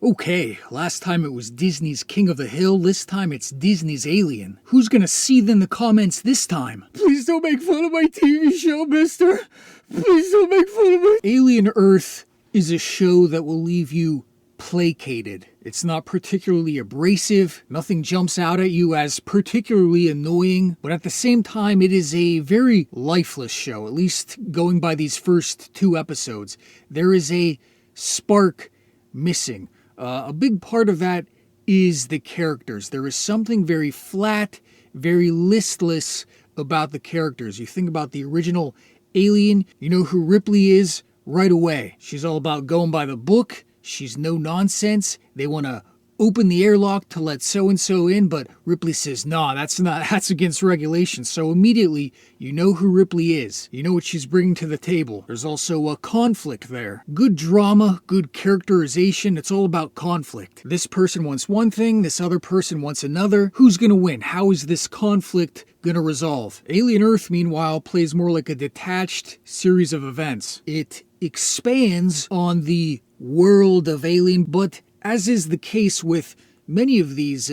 Okay, last time it was Disney's King of the Hill, this time it's Disney's Alien. Who's gonna seethe in the comments this time? Please don't make fun of my TV show, mister. Please don't make fun of my... Alien Earth is a show that will leave you placated. It's not particularly abrasive, nothing jumps out at you as particularly annoying, but at the same time it is a very lifeless show, at least going by these first 2 episodes. There is a spark missing. A big part of that is the characters. There is something very flat, very listless about the characters. You think about the original Alien, you know who Ripley is right away. She's all about going by the book. She's no nonsense. They want to open the airlock to let so-and-so in, but Ripley says, nah, that's against regulations. So immediately, you know who Ripley is. You know what she's bringing to the table. There's also a conflict there. Good drama, good characterization. It's all about conflict. This person wants one thing, this other person wants another. Who's gonna win? How is this conflict gonna resolve? Alien Earth, meanwhile, plays more like a detached series of events. It expands on the world of Alien, but as is the case with many of these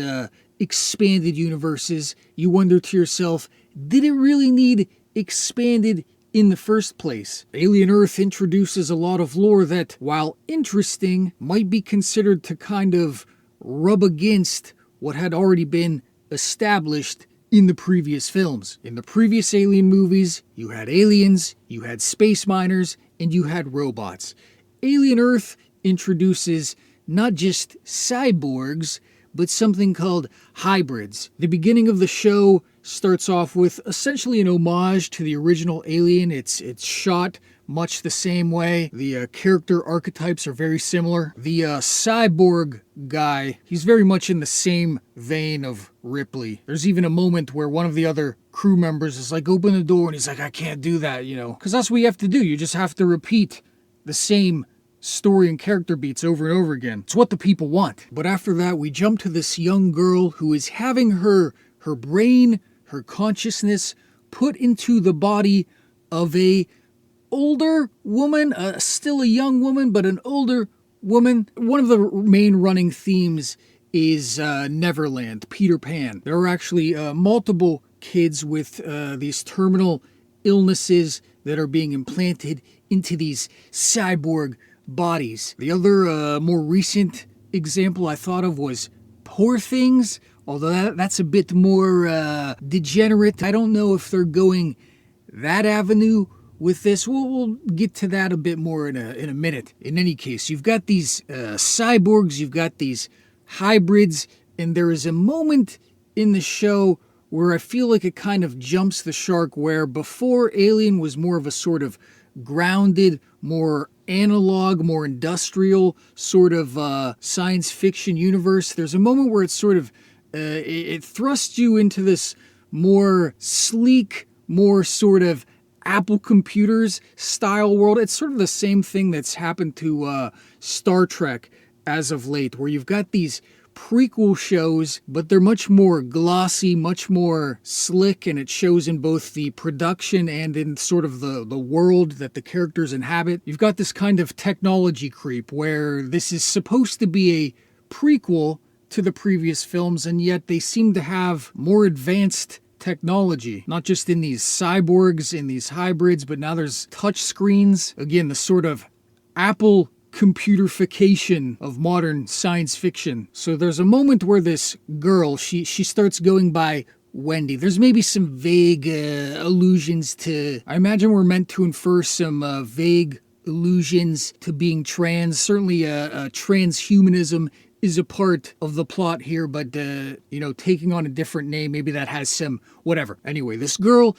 expanded universes, you wonder to yourself, did it really need expanded in the first place? Alien Earth introduces a lot of lore that, while interesting, might be considered to kind of rub against what had already been established in the previous films. In the previous Alien movies, you had aliens, you had space miners, and you had robots. Alien Earth introduces not just cyborgs, but something called hybrids. The beginning of the show starts off with essentially an homage to the original Alien. It's shot much the same way. The character archetypes are very similar. The cyborg guy, he's very much in the same vein of Ripley. There's even a moment where one of the other crew members is like, open the door, and he's like, I can't do that, you know. Because that's what you have to do. You just have to repeat the same story and character beats over and over again. It's what the people want. But after that, we jump to this young girl who is having her brain, her consciousness put into the body of a older woman, still a young woman, but an older woman. One of the main running themes is Neverland, Peter Pan. There are actually multiple kids with these terminal illnesses that are being implanted into these cyborg bodies. The other more recent example I thought of was Poor Things, although that's a bit more degenerate. I don't know if they're going that avenue with this. We'll get to that a bit more in a minute. In any case, you've got these cyborgs, you've got these hybrids, and there is a moment in the show where I feel like it kind of jumps the shark, where before Alien was more of a sort of grounded, more analog, more industrial sort of science fiction universe. There's a moment where it's sort of, it thrusts you into this more sleek, more sort of Apple computers style world. It's sort of the same thing that's happened to Star Trek as of late, where you've got these prequel shows, but they're much more glossy, much more slick, and it shows in both the production and in sort of the world that the characters inhabit. You've got this kind of technology creep where this is supposed to be a prequel to the previous films, and yet they seem to have more advanced technology, not just in these cyborgs, in these hybrids, but now there's touch screens. Again, the sort of Apple computerification of modern science fiction. So there's a moment where this girl, she starts going by Wendy. There's maybe some vague allusions to, I imagine we're meant to infer some vague allusions to being trans. Certainly transhumanism is a part of the plot here, but, taking on a different name, maybe that has some, whatever. Anyway, this girl,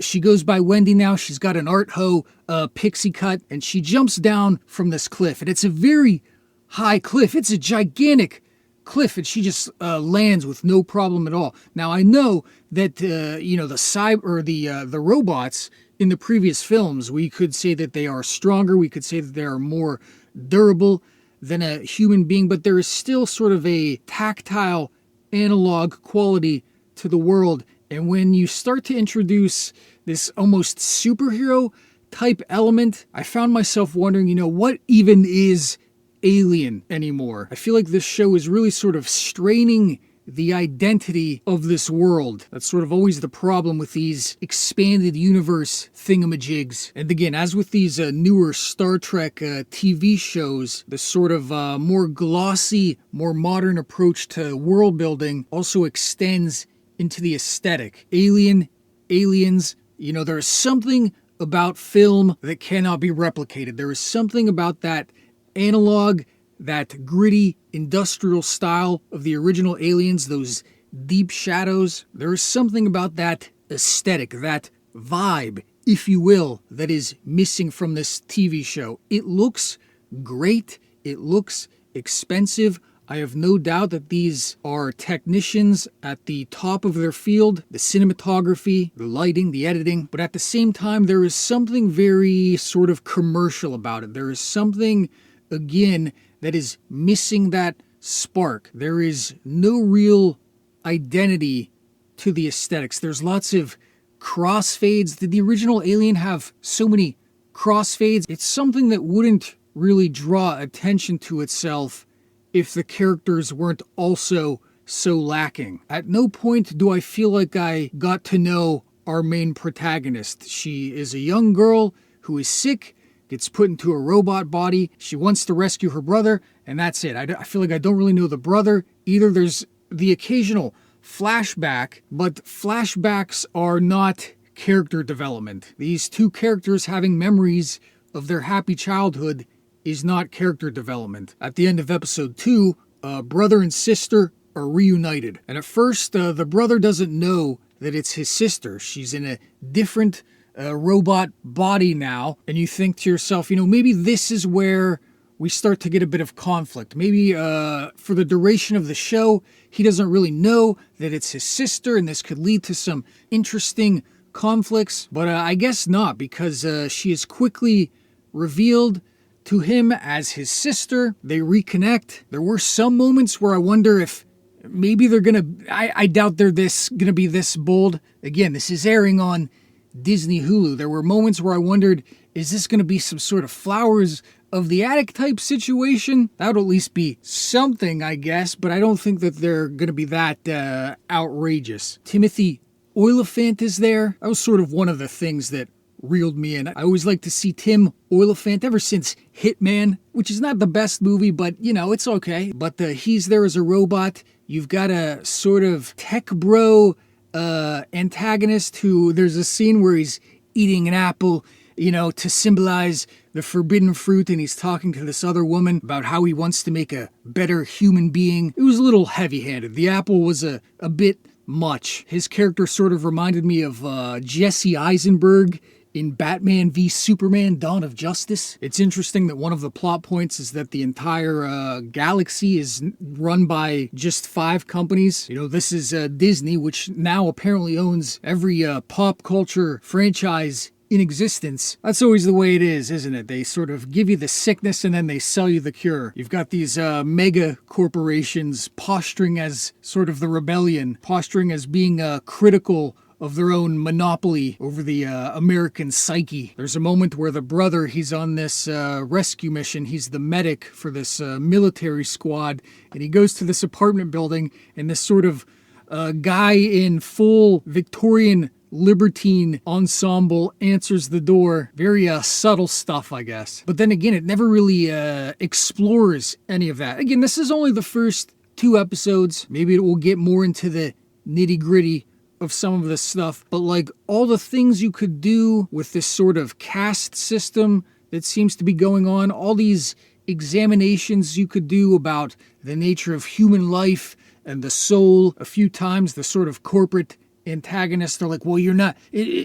she goes by Wendy now. She's got an art hoe pixie cut, and she jumps down from this cliff, and it's a very high cliff. It's a gigantic cliff, and she just lands with no problem at all. Now, I know that, the robots in the previous films, we could say that they are stronger, we could say that they are more durable than a human being, but there is still sort of a tactile, analog quality to the world. And when you start to introduce this almost superhero type element, I found myself wondering, what even is alien anymore. I feel like this show is really sort of straining the identity of this world. That's sort of always the problem with these expanded universe thingamajigs. And again, as with these newer Star Trek TV shows, the sort of more glossy, more modern approach to world building also extends into the aesthetic. Aliens, there is something about film that cannot be replicated. There is something about that analog, that gritty industrial style of the original Aliens, those deep shadows. There is something about that aesthetic, that vibe, if you will, that is missing from this TV show. It looks great. It looks expensive. I have no doubt that these are technicians at the top of their field, the cinematography, the lighting, the editing. But at the same time, there is something very sort of commercial about it. There is something, again, that is missing that spark. There is no real identity to the aesthetics. There's lots of crossfades. Did the original Alien have so many crossfades? It's something that wouldn't really draw attention to itself if the characters weren't also so lacking. At no point do I feel like I got to know our main protagonist. She is a young girl who is sick, gets put into a robot body. She wants to rescue her brother, and that's it. I feel like I don't really know the brother either. There's the occasional flashback, but flashbacks are not character development. These two characters having memories of their happy childhood is not character development. At the end of episode 2, brother and sister are reunited. And at first, the brother doesn't know that it's his sister. She's in a different robot body now, and you think to yourself, maybe this is where we start to get a bit of conflict. Maybe for the duration of the show, he doesn't really know that it's his sister, and this could lead to some interesting conflicts. But I guess not, because she is quickly revealed to him as his sister. They reconnect. There were some moments where I wonder if maybe they're gonna, I doubt they're gonna be this bold. Again, this is airing on Disney Hulu. There were moments where I wondered, is this going to be some sort of Flowers of the Attic type situation? That would at least be something, I guess, but I don't think that they're going to be that outrageous. Timothy Olyphant is there. That was sort of one of the things that reeled me in. I always like to see Tim Olyphant ever since Hitman, which is not the best movie, but it's okay. But he's there as a robot. You've got a sort of tech bro antagonist who, there's a scene where he's eating an apple, to symbolize the forbidden fruit, and he's talking to this other woman about how he wants to make a better human being. It was a little heavy-handed. The apple was a bit much. His character sort of reminded me of Jesse Eisenberg in Batman v Superman: Dawn of Justice. It's interesting that one of the plot points is that the entire galaxy is run by just 5 companies. This is Disney, which now apparently owns every pop culture franchise in existence. That's always the way it is, isn't it? They sort of give you the sickness and then they sell you the cure. You've got these mega corporations posturing as sort of the rebellion, posturing as being critical of their own monopoly over the American psyche. There's a moment where the brother, he's on this rescue mission. He's the medic for this military squad, and he goes to this apartment building, and this sort of guy in full Victorian libertine ensemble answers the door. Very subtle stuff, I guess. But then again, it never really explores any of that. Again, this is only the first 2 episodes. Maybe it will get more into the nitty-gritty of some of this stuff, but like all the things you could do with this sort of caste system that seems to be going on, all these examinations you could do about the nature of human life and the soul. A few times the sort of corporate antagonists are like, well, you're not,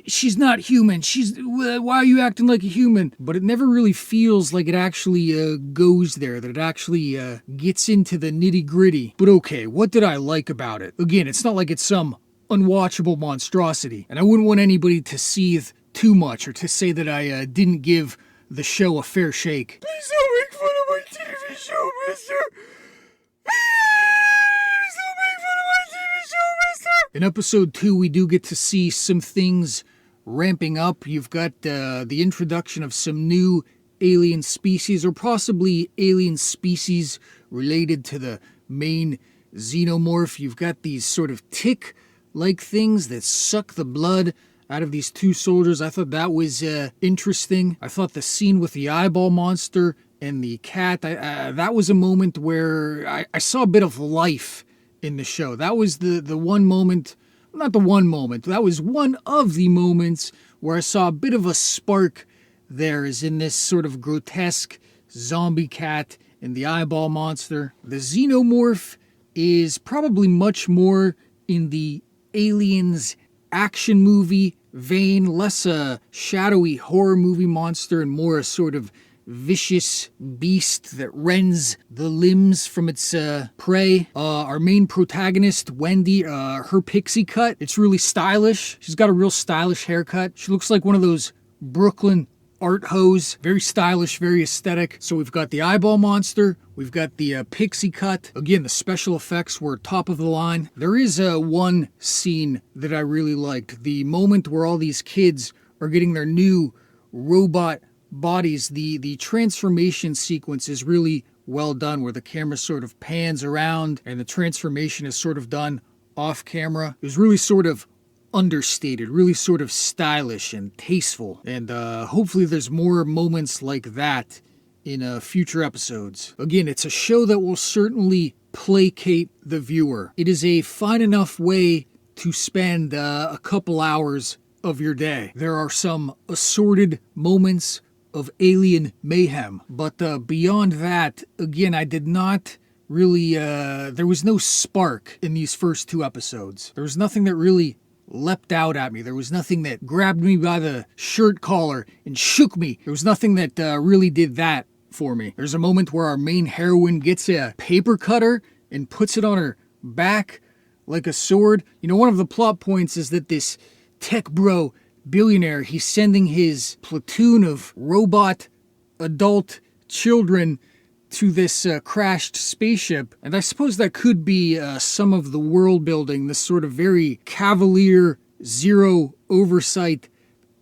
she's not human. Why are you acting like a human? But it never really feels like it actually goes there, that it actually gets into the nitty gritty. But okay, what did I like about it? Again, it's not like it's some unwatchable monstrosity, and I wouldn't want anybody to seethe too much or to say that I didn't give the show a fair shake. Please don't make fun of my TV show, mister! Please don't make fun of my TV show, mister! In episode 2, we do get to see some things ramping up. You've got the introduction of some new alien species, or possibly alien species related to the main xenomorph. You've got these sort of tick-like things that suck the blood out of these two soldiers. I thought that was interesting. I thought the scene with the eyeball monster and the cat, that was a moment where I saw a bit of life in the show. That was the one moment, not the one moment, that was one of the moments where I saw a bit of a spark there, is in this sort of grotesque zombie cat and the eyeball monster. The xenomorph is probably much more in the Aliens action movie vein, less a shadowy horror movie monster and more a sort of vicious beast that rends the limbs from its prey. Our main protagonist, Wendy, her pixie cut, it's really stylish. She's got a real stylish haircut. She looks like one of those Brooklyn art hose. Very stylish, very aesthetic. So we've got the eyeball monster, we've got the pixie cut. Again, the special effects were top of the line. There is one scene that I really liked. The moment where all these kids are getting their new robot bodies. The transformation sequence is really well done, where the camera sort of pans around and the transformation is sort of done off camera. It was really sort of understated, really sort of stylish and tasteful. And hopefully there's more moments like that in future episodes. Again, it's a show that will certainly placate the viewer. It is a fine enough way to spend a couple hours of your day. There are some assorted moments of alien mayhem, but beyond that, again, I did not really, there was no spark in these first two episodes. There was nothing that really leapt out at me. There was nothing that grabbed me by the shirt collar and shook me. There was nothing that really did that for me. There's a moment where our main heroine gets a paper cutter and puts it on her back like a sword. You know, one of the plot points is that this tech bro billionaire, he's sending his platoon of robot adult children to this crashed spaceship. And I suppose that could be some of the world building, this sort of very cavalier, zero oversight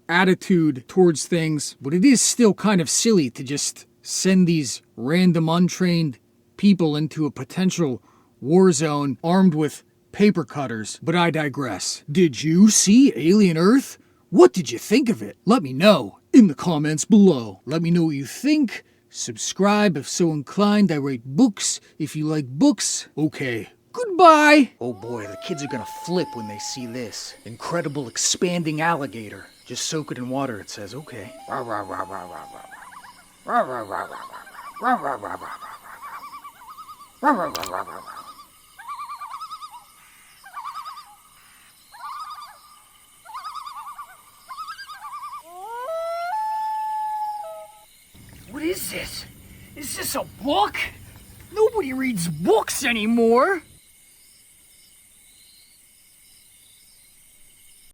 attitude towards things. But it is still kind of silly to just send these random untrained people into a potential war zone armed with paper cutters. But I digress. Did you see Alien Earth? What did you think of it? Let me know in the comments below. Let me know what you think. Subscribe if so inclined. I write books if you like books. Okay, goodbye. Oh boy, the kids are gonna flip when they see this. Incredible expanding alligator. Just soak it in water, it says. Okay. Rah, rah, rah, rah, rah, rah. Rah, rah, rah, rah, rah, rah, rah, rah, rah, rah, rah, rah, rah, rah, rah. What is this? Is this a book? Nobody reads books anymore.